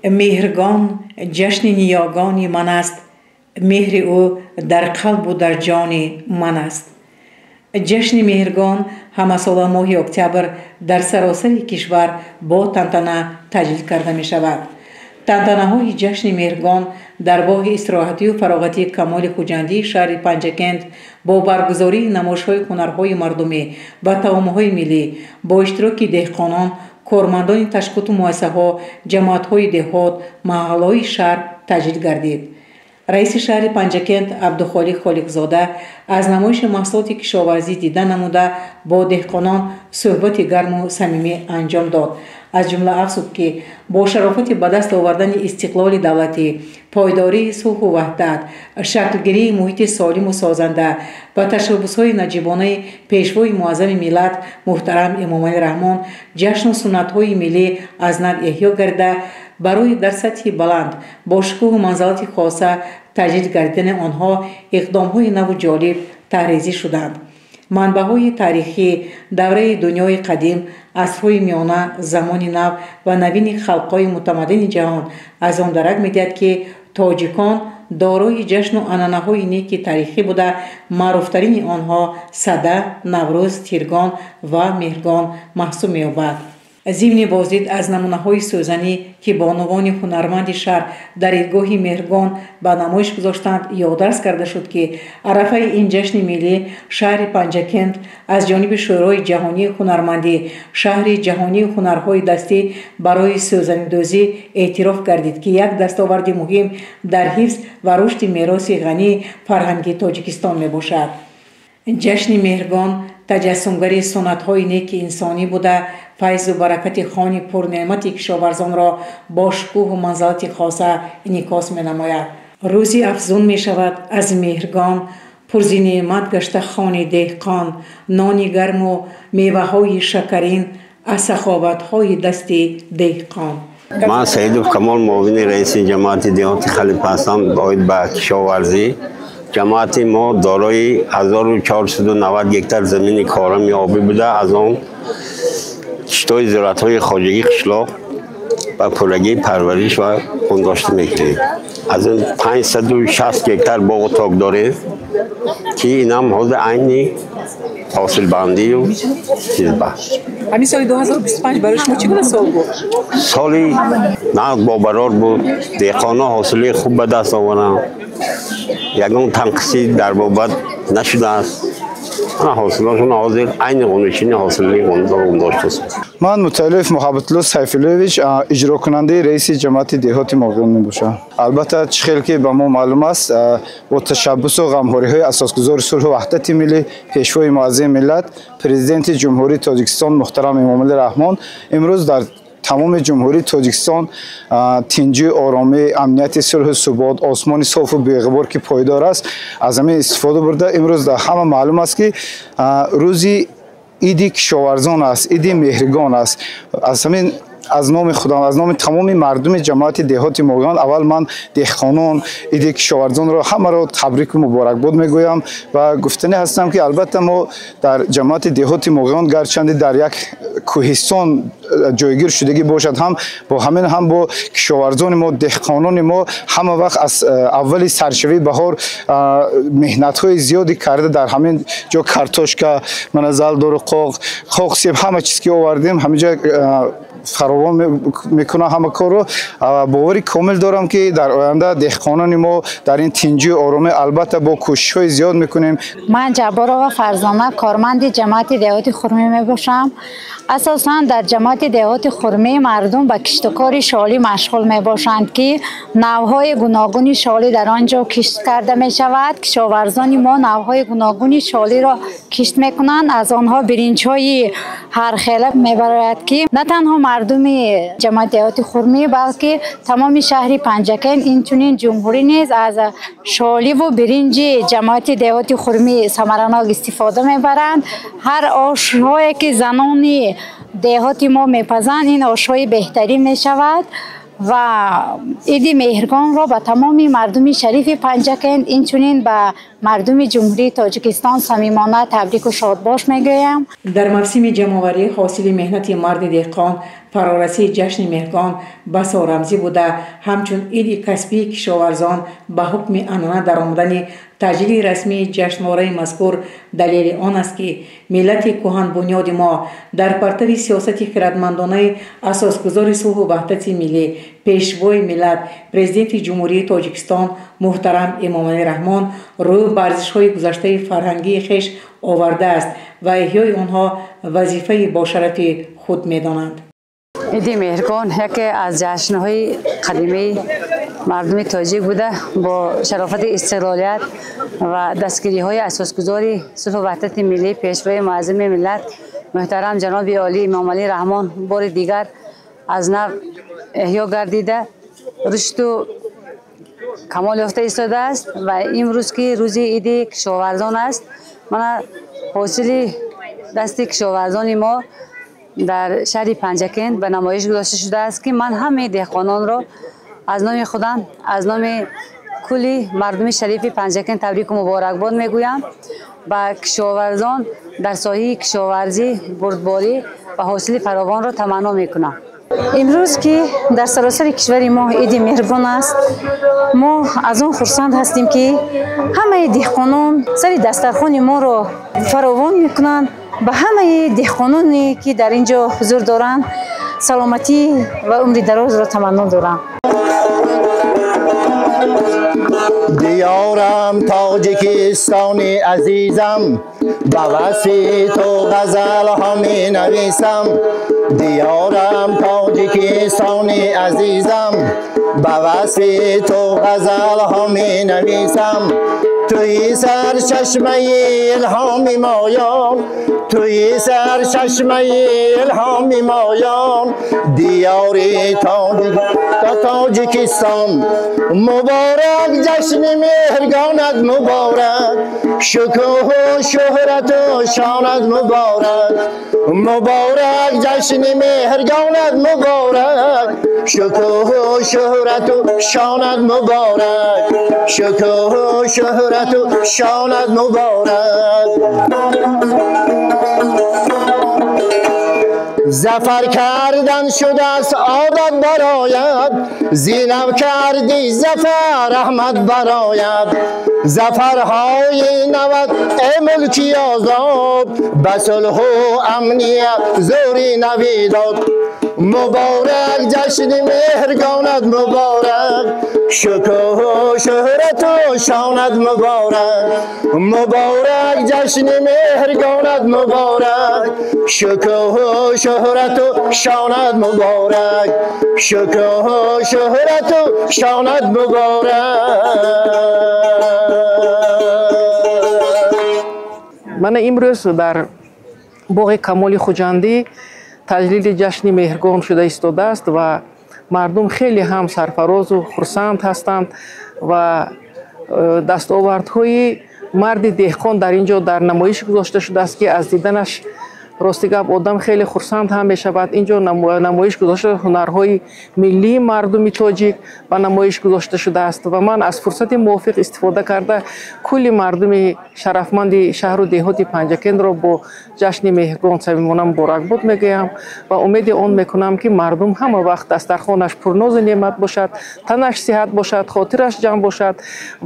مهرگان جشن نیاگان من است، مهر او در قلب و در جان من است. جشن مهرگان همه سال ماه اکتبر در سراسر کشور با تنتنه تجلیل کرده می شود. تنتنه های جشن مهرگان در باغ استراحتی و فراغتی کمال خوجندی شهر پنجکند با برگزاری نمایش های هنرهای مردمی و طعام های ملی با اشتراک دهقانان، کارمندان تشکیلات و مؤسسه ها، جماعت های دهات، محله های شهر تجلیل گردید. رئیس شهر پنجکند عبدالخالق خالقزاده از نمایش محصولات کشاورزی دیدن نموده با دهقانان صحبت گرم و صمیمی انجام داد. از جمله افزود که با شرافت به دست آوردن استقلال دولتی، پایداری صلح و وحدت، شکلگیری محیط سالم و سازنده و تشبس‌های نجیبانه پیشوای معظم ملت محترم امام علی رحمان جشن و سنت‌های ملی از نو احیا گردیده برای در سطح بلند با شکوه و منزلت خاصه تجلیل گردیدن آنها اقدام‌های نو و جالب تحریزی شدند. منبع‌های تاریخی دوره دنیای قدیم، عصرهای میانه، زمان نو و نوین خلق‌های متمدن جهان از آن درک می‌دهد که تاجیکان دارای جشن و عنعنه‌های نیک تاریخی بوده. معروف‌ترین آنها سده، نوروز، تیرگان و مهرگان محسوب می‌یابد. ضمن بازدید از نمونه‌های سوزنی که بانوان هنرمند شهر در ایدگاه مهرگان به نمایش گذاشتند یادداشت کرده شد که عرفه این جشن ملی شهر پنجکند از جانب شورای جهانی هنرمندی شهر جهانی هنرهای دستی برای سوزنی‌دوزی اعتراف گردید که یک دستاورد مهم در حفظ و رشد میراث غنی فرهنگی تاجیکستان میباشد. جشن مهرگان تجسمگری سنت‌های نیک انسانی بوده، فیض و برکت خوان پرنعمت کشاورزان را با شکوه و منزلت خاصه انعکاس می‌نماید. روزی افزون می‌شود از مهرگان پرزینعمت گشته خوان دهقان، نان گرم و میوه‌های شکرین از سخاوت‌های دست دهقان. من سعید کمال معاون رئیس جماعت دهات خلیفه هستم. باید به کشاورزی جماعت ما دارای 1490 هکتار زمین کارمی آبی بوده. از آن کشتای زراعت‌های خواجگی قشلاق و پرگی پرورش و بنداشته می‌کنیم. از این 560 هکتار باغ و تاک داره که این هم حوض عینی حاصل بندی و چیز بست. همین سال 2025 برای شما چگونه سال بود؟ سالی نقد با برار بود. دهقانا حاصل خوب به دست آوردن. یگان تنقیصی در بابت نشده است. حاصلشون حاضر عین قونشین حاصلی قوندار داشته است. من متألف محبت الله سیفالویچ اجرا کننده رئیس جماعت دهات ماگان میباشم. البته چخیل که به ما معلوم است با تشبس و غمخوری‌های اساسگذار صلح و وحدت ملی پیشوای معظم ملت پرزیدنت جمهوری تاجیکستان محترم امام علی رحمان امروز در تمام جمهوری تاجیکستان تنجی آرامی امنیت صلح و ثبات آسمان صاف و بی‌غبار که پایدار است از همین استفاده برده. امروز در همه معلوم است که روزی عید کشاورزان است، عید مهرگان است. از همین از نام خدا از نام تمام مردم جماعت دهات ماگان اول من دهقانان عید کشاورزان را همه را تبریک و مبارکباد میگویم و گفتنی هستم که البته ما در جماعت دهات ماگان گرچند در یک کوهستان جایگیر شدگی باشد هم با همین هم با کشاورزان ما دهقانان ما همه وقت از اول سرشوی بهار مهنت های زیادی کرده. در همین جا کارتوشکا منزل دور قاق سیب همه چیز که آوردیم همینجا فراوان میکنه همه کار رو. باوری کامل دارم که در آینده دهقانان ما در این تنجی آرامه البته با کوشش های زیاد میکنیم. من جبار و فرزانه کارمند جماعت دهات خرمی میباشم. اساسا در جماعت دهات خرمی مردم به کشتکار شالی مشغول میباشند که نوهای گوناگون شالی در آنجا کشت کرده می شود. کشاورزان ما نوهای گوناگون شالی را کشت میکنند. از آنها برنج های هر خیله میبرد که نه تنها مردم جماعت دهات خرمی بلکه تمام شهر پنجکند اینچنین جمهوری نیز از شالی و برنج جماعت دهات خرمی ثمرناک استفاده میبرند. هر آش‌هایی که زنان دهات ما میپزند این آش‌های بهتری میشود و عید مهرگان را به تمام مردم شریف پنجکند اینچنین به مردم جمهوری تاجیکستان صمیمانه تبریک و شادباش میگویم. در موسم جمع‌آوری حاصل مهنت مرد دهقان فرارسی جشن مهرگان بسا رمزی بوده، همچون عید کسبی کشاورزان به حکم عنعنه در آمدن تجلیل رسمی جشنواره مذکور دلیل آن است که ملت کهن بنیاد ما در پرتو سیاست خردمندانه اساسگذار صلح و وحدت ملی پیشوای ملت پرزیدنت جمهوری تاجیکستان محترم امامعلی رحمان روی بر ارزش‌های گذشته فرهنگی خویش آورده است و احیای آنها وظیفه با شرف خود می‌دانند. عید مهرگان یکی از جشن‌های قدیمی مردم تاجیک بوده با شرافت استقلالیت و دستگیری‌های اساسگذاری صلح و وحدت ملی پیشوای معظم ملت محترم جناب عالی امامعلی رحمان بار دیگر از نو احیا گردیده رشد و کمال یافته ایستاده است و امروز که روز عید کشاورزان است، من حاصل دست کشاورزان ما در شهر پنجکند به نمایش گذاشته شده است که من همه دهقانان را از نام خودم از نام کلی مردم شریف پنجکند تبریک و مبارکباد میگویم و کشاورزان در ساحه کشاورزی بردباری و حاصل فراوان را تمنا میکنم. امروز که در سراسر کشور ما عید مهرگان است، ما از آن خرسند هستیم که همه دهقانان سر دسترخوان ما را فراوان میکنند. به همه دهقانانی که در اینجا حضور دارند سلامتی و عمر دراز را تمنا دارم. دیارم تاجیکستان عزیزم، به وصف تو غزل ها می نویسم. دیارم تاجیکستان عزیزم، به وصف تو غزل ها می نویسم. توی سر چشمه الهام مایان، توی سر چشمه الهام مایان. دیار تاجیکستان مبارک، جشن مهرگانت مبارک، شکوه و شهرت و شانت مبارک. مبارک جشن مهرگانت مبارک، شکوه و شهرت و شانت مبارک، شکوه و شهرت و شانت مبارک. زفر کردن شده است عادت برایت، زینب کردی زفر رحمت برایت. زفرهای نود ای ملکی آزاد، به صلح و امنیت زوری نویداد. مبارک جشن مهرگانت مبارک، شکوه و شهرت و شانت مبارک. مبارک جشن مهرگانت مبارک، شکوه و شهرت و شانت مبارک، شکوه و شهرت و شانت مبارک. من امروز در باغ کمال خوجندی تجلیل جشن مهرگان شده ایستاده است و مردم خیلی هم سرفراز و خرسند هستند و دستاوردهای مرد دهقان در اینجا در نمایش گذاشته شده است که از دیدنش راستی گپ آدم خیلی خرسند هم می شود. اینجا نمایش گذاشته هنرهای ملی مردم تاجیک و نمایش گذاشته شده است و من از فرصت موافق استفاده کرده کلی مردم شرفمند شهر و دهات پنجکند را با جشن مهرگان صمیمانه مبارکباد میگویم و امید آن میکنم که مردم همه وقت دسترخوانش پرناز و نعمت باشد، تنش صحت باشد، خاطرش جمع باشد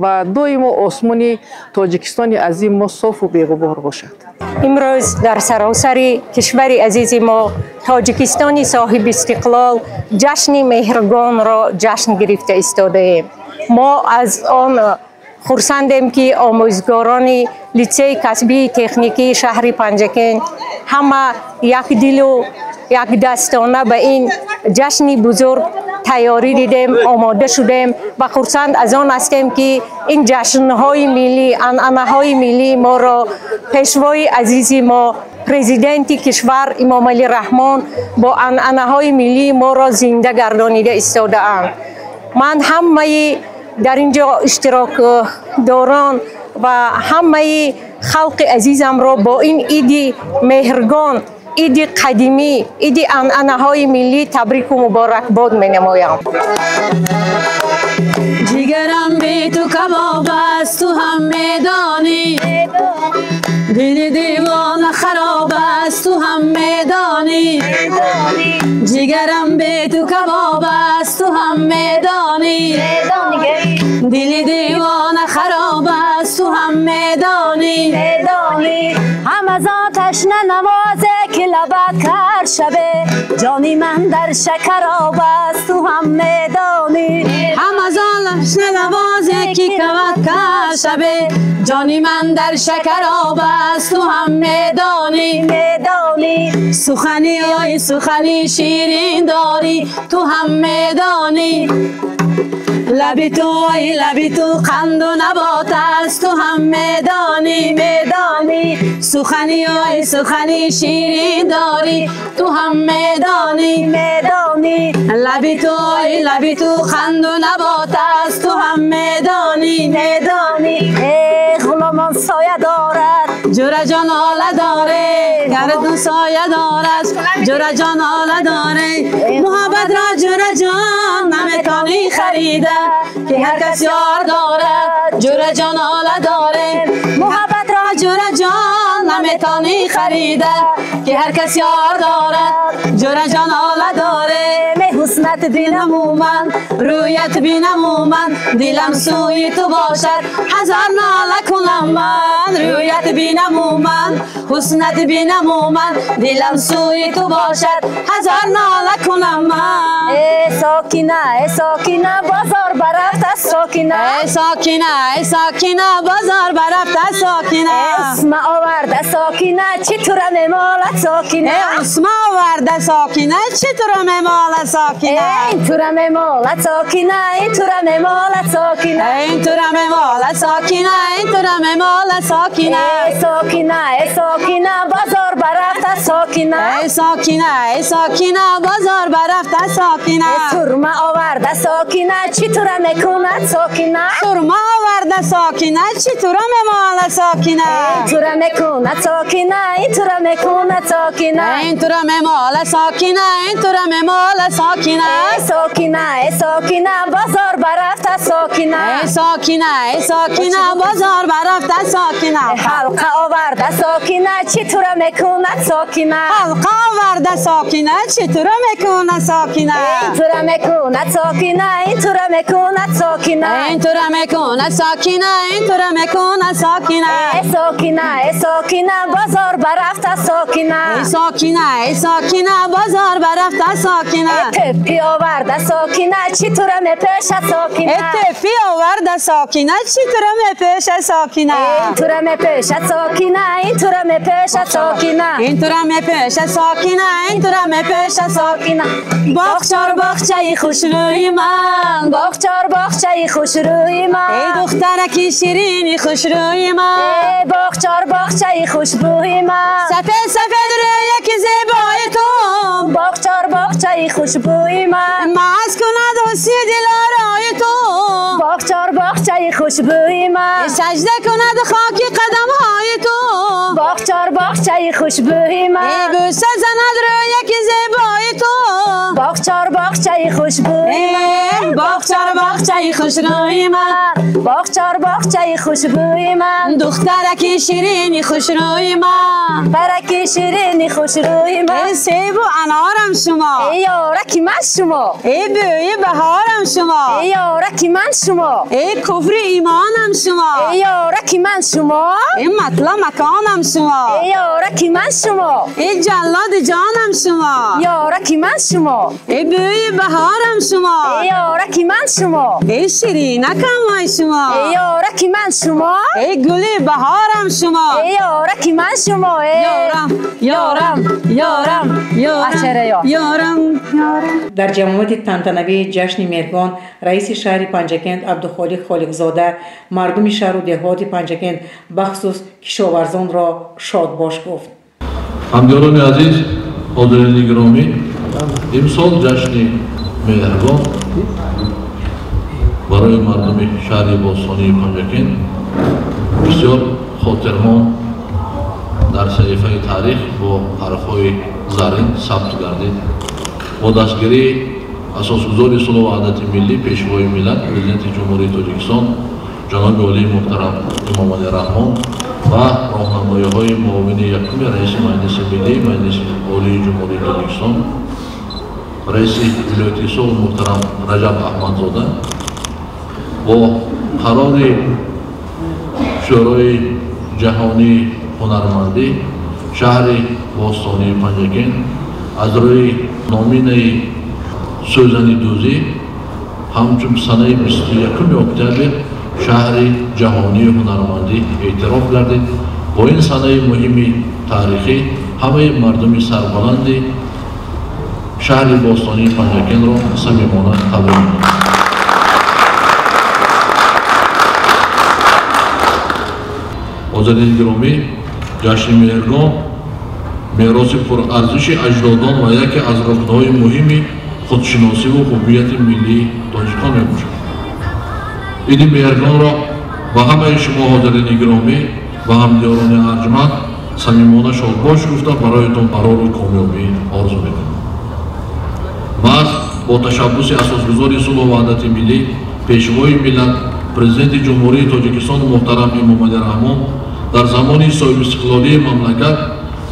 و دائم آسمان تاجیکستان عظیم ما صاف و بی‌غبار باشد. امروز در سراسر کشور عزیز ما تاجیکستان صاحب استقلال جشن مهرگان را جشن گرفته ایستاده ایم. ما از آن خرسندیم که آموزگاران لیسه کسبی تکنیکی شهر پنجکند همه یک دل و یک دستانه به این جشن بزرگ تیاری دیدیم، آماده شدیم و خرسند از آن هستیم که این جشن‌های ملی، عنعنه‌های ملی ما را پیشوای عزیز ما پرزیدنت کشور امامعلی رحمان با عنعنه‌های ملی ما را زنده گردانیده ایستاده اند. من همه در اینجا اشتراک داران و همه خلق عزیزم را با این عید مهرگان، عید قدیمی، عید عنعنه‌های ملی تبریک و مبارکباد می‌نمایم. جگرم به تو کباب است، تو هم هم میدانی دل دیوانه خراب است تو هم میدانی جگرم به تو کباب است تو هم میدانی دل دیوانه خراب است تو هم میدانی هم از آتش نمازه که لبت کر شبه جانی من در شکراب است تو هم میدانی هم از آتش نمازه که لبت کر شبه جانی من در شکراب است تو هم میدانی سخنی ای سخنی شیرین داری تو هم میدانی لبی تو ای لبی تو قند و نبات است تو هم میدانی سخنی ای سخنی شیرین داری تو هم میدانی لبی تو ای لبی تو قند و نبات است تو هم میدانی غلامان سایه دارد جور جان آله داره گردون سایه دارد جور جان آله داره محبت را جور جان نمیتونی خریده که هر کس یار دارد جور جان آله داره محبت را جور جان نمیتونی خریده که هر کس یار دارد جور جان آله داره حسنت بینم من رویت بینم من دلم سوی تو باشد هزار ناله کنم من رویت بینم من حسنت بینم من دلم سوی تو باشد هزار ناله کنم من ساکینه بازار برفت ساکینه ساکینه بازار برفت ساکینه اسم آورده ساکینه چی تو را میمالد ساکینه اسم آورده ساکینه چی تو را میمالد ساکینه این تو را میمالد ساکینه این تو را میمالد ساکینه این تو را میمالد ساکینه این تو را میمالد ساکینه ساکینه بازار برفت ساکینه ساکینه بازار برفت ساکینه سرمه آورده ساکینه چی تو را میکند ساکینه سرمه آورده ساکینه چی تو را میمالد ساکینه این تو را میکند ساکینه این تو را میکند ساکینه این تو را میمالد ساکینه این تو را میمالد ساکینه ساکینه بازار برفت ساکینه ساکینه بازار برفت ساکینه حلقه آورده ساکینه چی تو را میکند ساکینه حلقه آورده ساکینه چی تو را میکند ساکینه این تو را میکند ساکینه این تو را میکند ساکینه این تو را میکند ساکینه این تو را میکند ساکینه ساکینه بازار برفت ساکینه ساکینه بازار برفت ساکینه تپی آورده ساکینه چی تو را میپیشد ساکینه تپی آورده ساکینه چی تو را میپیشد ساکینه این تو را میپیشد ساکینه این تو را میپیشد ساکینه این تو را میپیشد ساکینه این تو را میپیشد ساکینه باغچار باغچه خوشروی من باغچار باغچه خوشروی من ای دخترکی شیرینی خوشروی من باغچار باغچه خوشبوی من سفید سفید روی که زیبای تو باغچار باغچه خوشبوی من مست کند حسی دلارای تو باغچار باغچه خوشبوی من سجده کند خاکی قدم های تو باغچار باغچه خوشبوی من ای بوسه زند روی که زیبای تو باغچار باغچه خوشبوی من باغچار باغچه خوشروی من باغچار باغچه خوشبوی من دخترکی شیرینی خوشروی من برکی شیرینی خوشروی من ای سیب و انارم شما ای یارکی من شما ای بوی بهارم شما ای یارکی من شما ای کفر ایمانم شما ای یارکی من شما ای مطلع مکانم شما ای یارکی من شما ای جلاد جانم شما یارکی من شما ای بوی بهارم شما ای یارکی من شما ای شیرینکم های شما ای یارکی من شما ای گلی بهارم شما ای یارکی من شما ای یارم در جمعیت تنتنوی جشن مهرگان رئیس شهر پنجکند عبدالخالق خالقزاده مردم شهر و دهات پنجکند بخصوص کشاورزان را شاد باش گفت. همکاران عزیز، حاضرین گرامی، امسال جشن مهرگان برای مردم شهر باستانی پنجکند بسیار خاطرمان در صحیفه تاریخ با حرفهای زرین ثبت گردید. با دستگیری اساسگزار صلح و وحدت ملی پیشوای ملت پرزیدنت جمهوری تاجیکستان جناب عالی محترم امام علی رحمان و راهنمایی‌های معاون یکم رئیس مجلس ملی مجلس عالی جمهوری تاجیکستان، رئیس ولایت سوق محترم رجب احمدزاده با قرار شورای جهانی هنرمندی شهر باستانی پنجگین از روی نامینه سوزنی دوزی همچون سنه 21 اکتبر شهر جهانی هنرمندی اعتراف گردید. با این سنه مهم تاریخی همه مردم سربلند شهر باستانی پنجگین را صمیمانه قبول می‌کنم. حضرت گرامی، جشن مهرگان میراث پرارزش اجدادان و یکی از رکن‌های مهم خودشناسی و هویت ملی تاجیکان میباشد. عید مهرگان را به همه شما حاضرین گرامی و همدیاران ارجمند صمیمانه شادباش گفته برایتان قرار و کامیابی آرزو میکنم. من با تشبث اساسگزار صلح و وحدت ملی پیشوای ملت پرزیدنت جمهوری تاجیکستان محترم امام علی رحمان در زمان صاحب استقلالی مملکت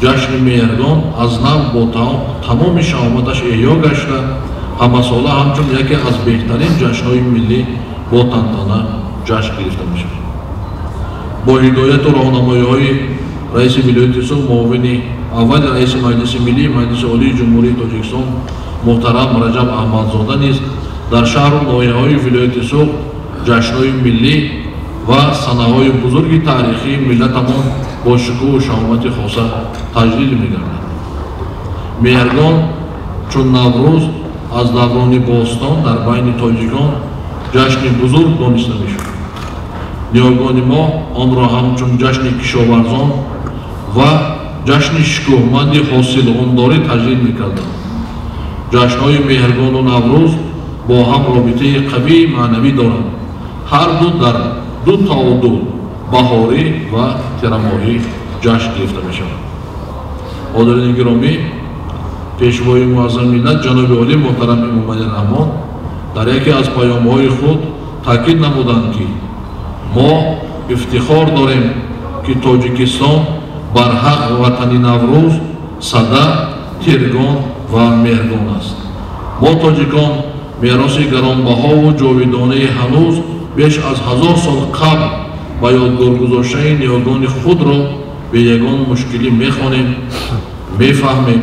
جشن مهرگان از نو با تمام شهامتش احیا گشته همه ساله همچون یکی از بهترین جشن‌های ملی با تنتانه جشن گرفته می‌شود. با هدایت و راهنمایی‌های رئیس ولایت سوق معاون اول رئیس مجلس ملی مجلس عالی جمهوری تاجیکستان محترم رجب احمدزاده نیز در شهر و ناحیه‌های ولایت سوق جشن‌های ملی و صنایع بزرگ تاریخی ملتمان با شکوه و شهامت خاصه تجلیل می‌گردد. مهرگان چون نوروز از دوران باستان در بین تاجیکان جشن بزرگ دانسته می‌شد. نیاگان ما آن را همچون جشن کشاورزان و جشن شکوهمند حاصلخونداری تجلیل می‌کردند. جشن‌های مهرگان و نوروز با هم رابطه قوی معنوی دارند. هر دو در دو تعادل بهاری و تیرماهی جشن گرفته می‌شود. حاضرین گرامی، پیشوای معظم ملت جناب عالی محترم امام علی رحمان در یکی از پیام‌های خود تاکید نمودند که ما افتخار داریم که تاجیکستان بر حق وطنی نوروز، صده، تیرگان و مهرگان است. ما تاجیکان میراث گرانبها و جاودانه هنوز بیش از 1000 سال قبل با یادگار گذاشته نیاگان خود را به یگان مشکلی میخوانیم، میفهمیم،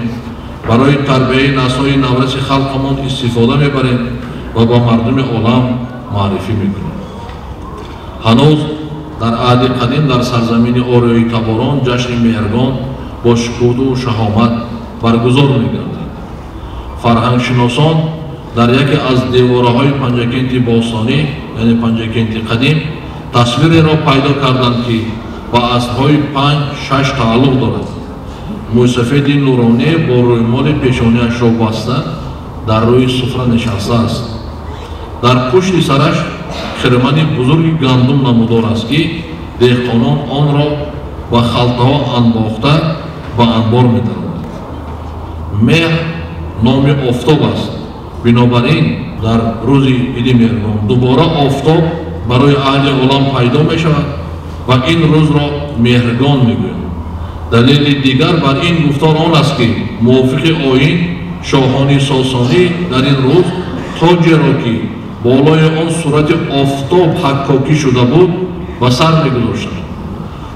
برای تربیت نسل‌های نورس خلقمان استفاده میبریم و با مردم عالم معرفی میکنیم. هنوز در عهد قدیم در سرزمین آریایی تباران جشن مهرگان با شکوه و شهامت برگزار میگردید. فرهنگ شناسان در یکی از دیواره‌های پنجگینت باستانی یعنی پنجگینت قدیم تصویری را پیدا کردند که با اسب‌های 5-6 تعلق دارد. موسفید نورانی با رویمال پیشانی‌اش را بسته در روی سفره نشسته است. در پشت سرش خرمنی بزرگ گندم نمودار است که دهقانان آن را با خلطه‌ها انداخته با انبار می‌دارند. مهر نام آفتاب است. بنابراین در روز عید مهرگان دوباره آفتاب برای اهل عالم پیدا می‌شود و این روز را مهرگان می‌گویند. دلیل دیگر بر این گفتار آن است که موافق آیین شاهان ساسانی در این روز تاجی را که بالای آن صورت آفتاب حکاکی شده بود و سر می‌گذاشتند.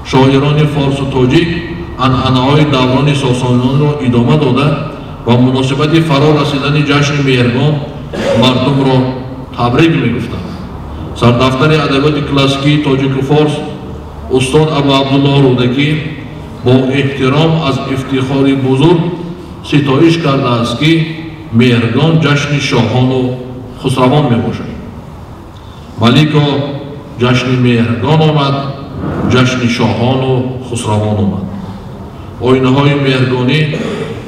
شاعران فارس و تاجیک عنعنه‌های دوران ساسانیان را ادامه داده و مناسبت فرا رسیدن جشن مهرگان مردم را تبریک می‌گفتند. سردفتر ادبیات کلاسیکی تاجیک و فارس استاد ابو عبدالله رودکی با احترام از افتخاری بزرگ ستایش کرده است که مهرگان جشن شاهان و خسروان میباشد. ملیکا جشن مهرگان آمد، جشن شاهان و خسروان آمد. آیین‌های مهرگانی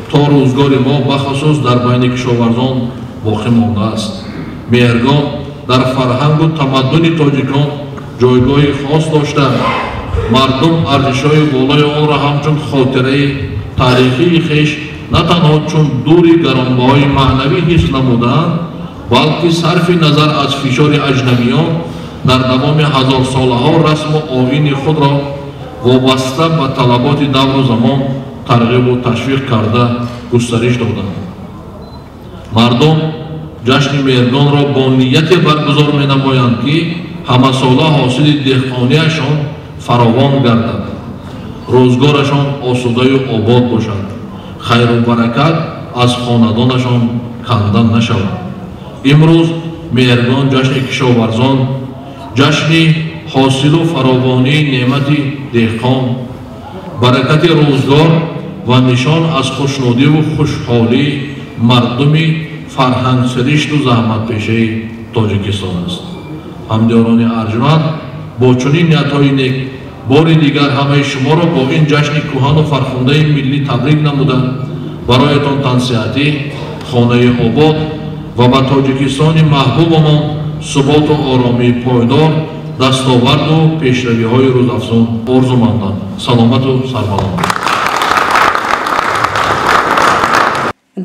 تا روزگار ما بخصوص در بین کشاورزان باقی مانده است. مهرگان در فرهنگ و تمدن تاجیکان جایگاه خاص داشته. مردم ارزش‌های بالای آن را همچون خاطره تاریخی خویش نه تنها چون دوری گرانبهای معنوی حس نمودند، بلکه صرف نظر از فشار اجنبیان در دوام هزار ساله ها رسم و آیین خود را وابسته به طلبات دور و زمان ترغیب و تشویق کرده گسترش دادند. مردم جشن مهرگان را با نیتی برگزار می نمایند که همه ساله حاصل دهقانیشان فراوان گردد، روزگارشان آسوده و آباد باشد، خیر و برکت از خاندانشان کنده نشود. امروز مهرگان جشن کشاورزان، جشن حاصل و فراوانی نعمت دهقان، برکت روزگار و نشان از خوشنودی و خوشحالی مردم فرهنگ سرشت و زحمت پیشه تاجیکستان است. همدیاران ارجمند با چنین نیت‌های نیک بار دیگر همه شما را با این جشن کهن و فرخنده ملی تبریک نمودند. برایتان تنصیحاتی خانه آباد و به تاجیکستان محبوبمان ثبات و آرامی پایدار، دستاورد و پیشروی‌های روزافزون آرزومندم. سلامت و سربلند.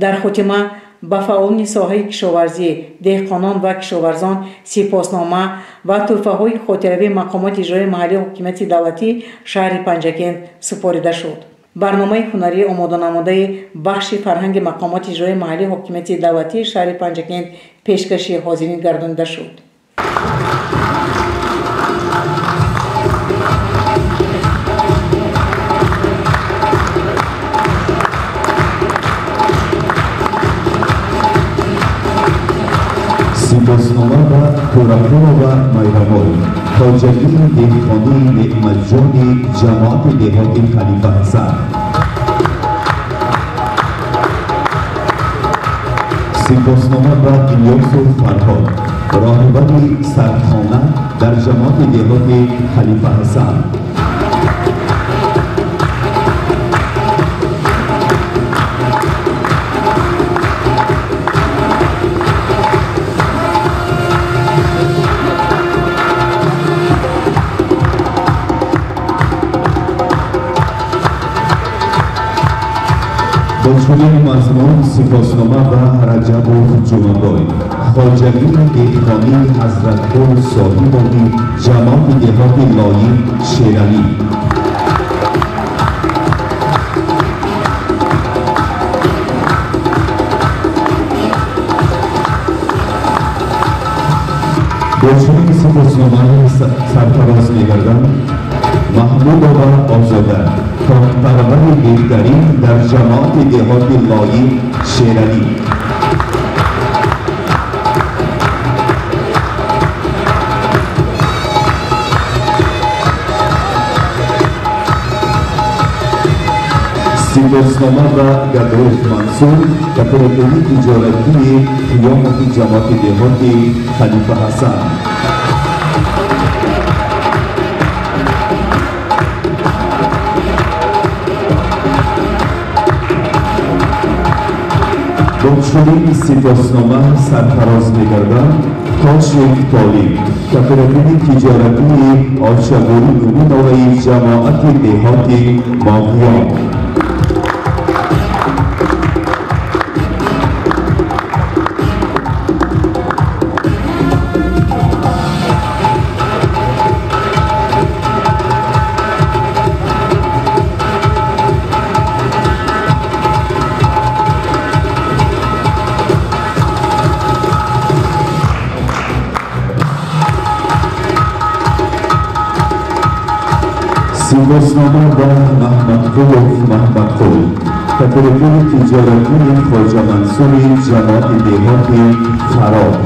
در خاتمه با فعالان ساحه کشاورزی، دهقانان و کشاورزان سپاسنامه و تحفه‌های خاطروی مقامات اجرایی محلی حکومت دولتی شهر پنجکند سپارده شد. برنامه هنری آماده نموده بخش فرهنگ مقامات اجرایی محلی حکومت دولتی شهر پنجکند پیشکش حاضرین گردانده شد. سپاسنامه و پرافرا و مهربان خواجگی دهقانی نعمتجان جماعت دهات خلیفه حسن، سپاسنامه و الیاس فرهاد راهبر سرخانه در جماعت دهات خلیفه حسن، با چنین مضمون سپاسنامه و رجب و جمعه‌بای خواجگی دهقانی حضرت‌پور صاحبانی جماعت دهات لایی شیرانی، با چنین سپاسنامه سرفراز می‌گردند محمود و آزاده پرور بهترین در جماعت دهات لایی شیرانی، سپاسنامه و گدایف منصور کپراتوری تجارتی قیامت جماعت دهات خلیفه حسن، با چنین سپاسنامه سرفراز می‌گردند کاشف طالب کپراتوری تجارتی آشغالی نمونه‌های جماعت دهات ماهیان، سپاسنامه و محمد خول کپراتوری تجارتی خواجه منصور جماعت دهات خراب،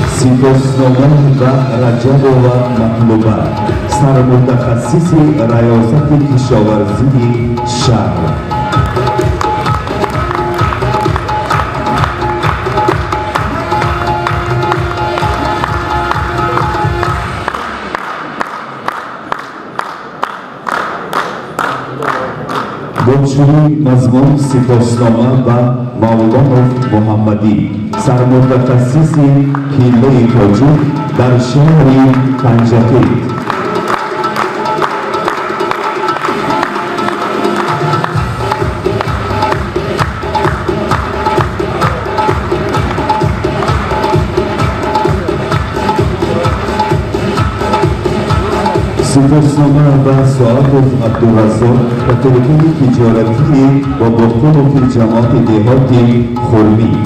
سپاسنامه و رجب و مطلوبه سرمتخصص ریاست کشاورزی شهر، با چنین مضمون سپاسنامه و مولانا محمدی سرمتخصص کیله تاجیک در شهر پنجکند سپاسنامه و سعادت عبدالرزاق و تلفن تجارتی با بطلق جماعت دهات خرمی.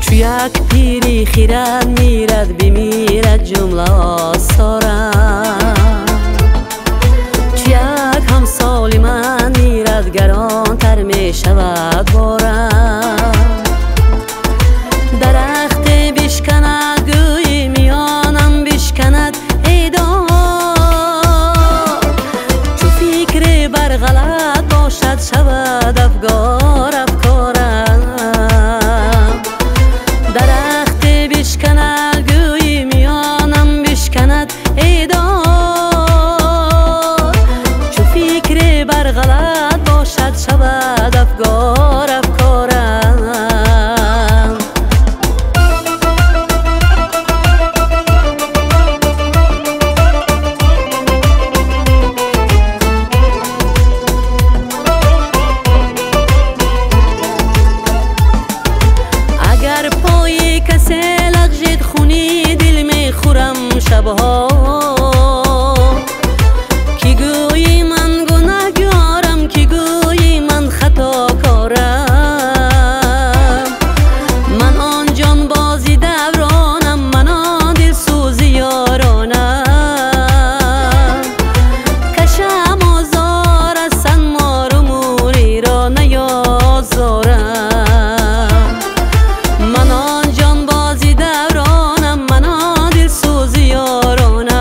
چو یک پیری خیرد میرد بمیرد جمله آثارم چو یک همسال من میرد گران تر می شود بارم درخت بشکند گوی میانم بشکند ایدان چو فکر بر غلط باشد شود افگار افکارم درخت بشکند گوی میانم بشکند ایدان چو فکر بر غلط باشد شود افگار افکارم اگر پای کسی لغزید خونی دل می خورم شبها کی گویی من گناهکارم کی گویی من خطاکارم من آن جان بازی دورانم من آن دل سوزی یارانم کشم آزار هستن مار و موری را نیازارم من آن جان بازی دورانم من آن دل سوزی یارانم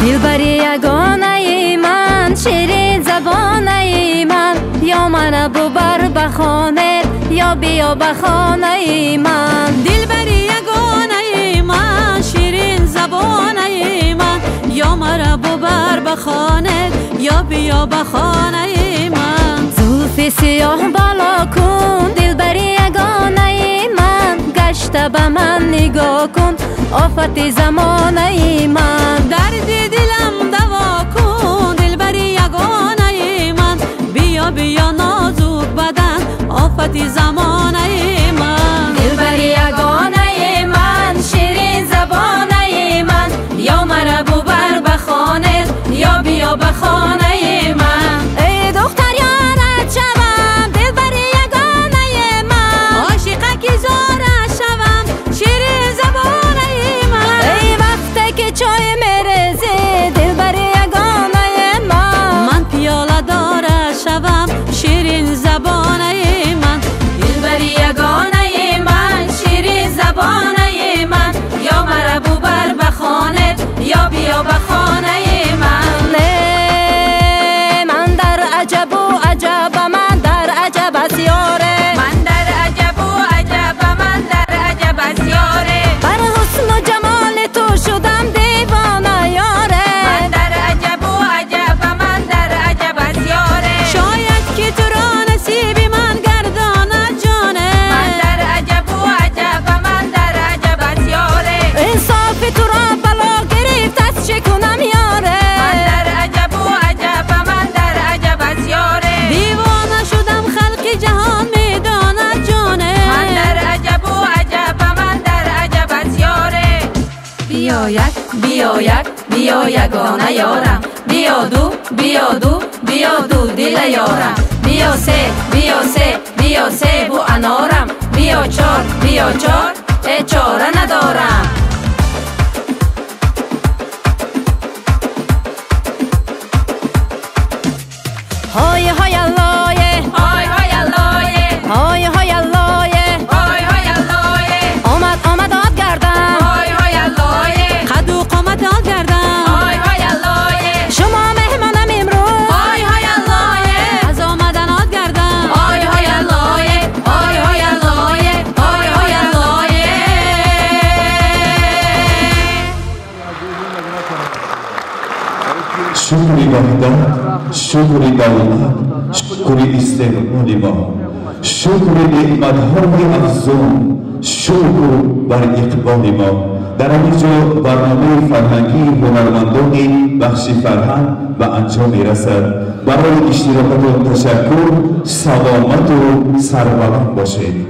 دلبری یگانه من شیرین زبانه من یا من ببر به خانه یا بیا به خانه من دلبری یگانه من شیرین زبانه من یا مرا ببر به خانه یا بیا به خانه من زلف سیاه بالا کن دلبری یگانه من گشته به من نگاه کن آفت زمانه من درد دلم دوا کن دلبری یگانه من بیا بیا نازک بدن آفت زمانه من دلبری یگانه من شیرین زبانه من یا مرا ببر به خانه یا بیا به خانه من ای دختر یارت شوم دلبری یگانه من عاشقه که زارت شوم شیرین زبانه من ای وقتی که چای میرزی دلبری یگانه من من پیاله داره شوم شیرین زبانه من دلبری یگانه من شیرین زبانه من یا مرا ببر به خانه یا بیا به خانه من من در عجب و عجب من در عجب از یاره من در عجب و عجب من در عجب از یاره بر حسن و جمال تو شدم دیوانه یاره من در عجب و عجب من در عجب از یاره شاید که تو را نصیب من گرداند جانه من در عجب و عجب من در عجب از یاره انصاف تو را بلا گرفت از چه کنم یاره من در عجب و عجب من در عجب از یاره دیوانه شدم خلق جهان میداند جانه من در عجب و عجب من در عجب از یاره بیا یک بیا یک بیا یگانه یارم بیا دو بیا دو بیا دو دل یارم بیا سه بیا سه بیا سه بو انارم بیا چار چاره ندارم های های اللهه های های اللهه های های اللهه های های اللهه آمد آب گردم های های اللهه قد و قامت آل گردم های های اللهه شما مهمانم امروز های های اللهه از آمدن آل گردم های های اللهه های های اللهه های های اللهه شکری وحدت شکری دولت شکری استقبال ما شکر نعمت‌های افزون شکر بر اقبال ما در اینجا برنامه فرهنگی هنرمندان بخش فرهنگ به انجام میرسد برای اشتراکات و تشکر سلامت و سربلند باشید.